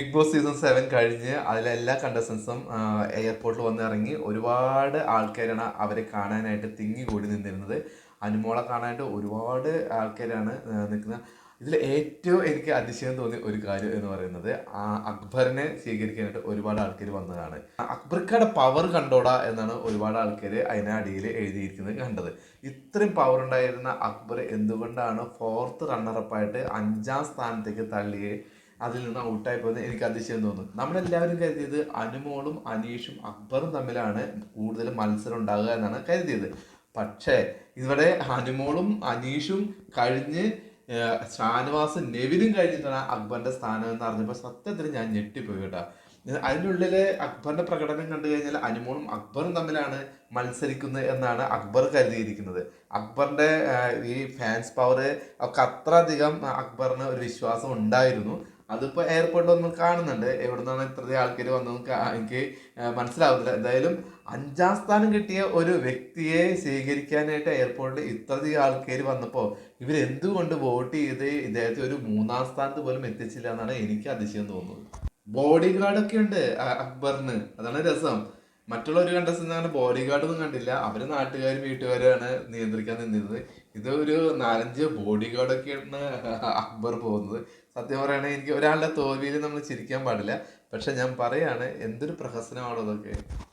Big boss season 7 കഴിഞ്ഞ് അതിലെ എല്ലാ കണ്ടസ്റ്റൻസും എയർപോർട്ടിൽ വന്ന് ഇറങ്ങി. ഒരുപാട് ആൾക്കാരാണ് അവരെ കാണാനായിട്ട് തിങ്ങി കൂടി നിന്നിരുന്നത്. അനുമോളെ കാണാനായിട്ട് ഒരുപാട് ആൾക്കാരാണ് നിൽക്കുന്നത്. ഇതിൽ ഏറ്റവും എനിക്ക് അതിശയം തോന്നിയ ഒരു കാര്യം എന്ന് പറയുന്നത് അക്ബറിനെ സ്വീകരിക്കാനായിട്ട് ഒരുപാട് ആൾക്കാർ വന്നതാണ്. അക്ബർക്കയുടെ പവർ കണ്ടോടാ എന്നാണ് ഒരുപാട് ആൾക്കാർ അതിനടിയിൽ എഴുതിയിരിക്കുന്നത് കണ്ടത്. ഇത്രയും പവർ ഉണ്ടായിരുന്ന അക്ബർ എന്തുകൊണ്ടാണ് ഫോർത്ത് റണ്ണറപ്പായിട്ട് 5ാം സ്ഥാനത്തേക്ക് തള്ളിയേ അതിൽ നിന്ന് ഔട്ടായി പോകുന്നത് എനിക്ക് അതിശയം തോന്നുന്നു. നമ്മളെല്ലാവരും കരുതിയത് അനുമോളും അനീഷും അക്ബറും തമ്മിലാണ് കൂടുതൽ മത്സരം ഉണ്ടാകുക എന്നാണ് കരുതിയത്. പക്ഷേ ഇവിടെ അനുമോളും അനീഷും കഴിഞ്ഞ് ഷാനവാസും നെവിനും കഴിഞ്ഞിട്ടാണ് അക്ബറിന്റെ സ്ഥാനം എന്ന് അറിഞ്ഞപ്പോൾ സത്യത്തിൽ ഞാൻ ഞെട്ടിപ്പോയി കേട്ടോ. അതിനുള്ളിലെ അക്ബറിന്റെ പ്രകടനം കണ്ടു കഴിഞ്ഞാൽ അനുമോളും അക്ബറും തമ്മിലാണ് മത്സരിക്കുന്നത് എന്നാണ് അക്ബർ കരുതിയിരിക്കുന്നത്. അക്ബറിന്റെ ഈ ഫാൻസ് പവർ ഒക്കെ അത്ര അധികം അക്ബറിന് ഒരു വിശ്വാസം ഉണ്ടായിരുന്നു. അതിപ്പോൾ എയർപോർട്ടിൽ നമ്മൾ കാണുന്നുണ്ട്. എവിടെ നിന്നാണ് ഇത്രയും ആൾക്കാർ വന്നതെന്ന് എനിക്ക് മനസ്സിലാവുന്നില്ല. എന്തായാലും 5ാം സ്ഥാനം കിട്ടിയ ഒരു വ്യക്തിയെ സ്വീകരിക്കാനായിട്ട് എയർപോർട്ടിൽ ഇത്രയധികം ആൾക്കാർ വന്നപ്പോൾ ഇവരെന്തുകൊണ്ട് വോട്ട് ചെയ്ത് ഇദ്ദേഹത്തെ ഒരു 3ാം സ്ഥാനത്ത് പോലും എത്തിച്ചില്ല എന്നാണ് എനിക്ക് അതിശയം തോന്നുന്നത്. ബോഡി ഗാർഡൊക്കെ ഉണ്ട് അക്ബറിന്, അതാണ് രസം. മറ്റുള്ള ഒരു കണ്ടസ്റ്റന്റ് ബോഡി ഗാർഡൊന്നും കണ്ടില്ല. അവര് നാട്ടുകാരും വീട്ടുകാരുമാണ് നിയന്ത്രിക്കാൻ നിന്നിരുന്നത്. ഇത് ഒരു 4-5 ബോഡി ഗാർഡൊക്കെയാണ് അക്ബർ പോകുന്നത്. സത്യം പറയുകയാണെങ്കിൽ എനിക്ക് ഒരാളുടെ തോൽവിയിൽ നമ്മൾ ചിരിക്കാൻ പാടില്ല. പക്ഷെ ഞാൻ പറയാണ്, എന്തൊരു പ്രഹസനമാണോ അതൊക്കെ.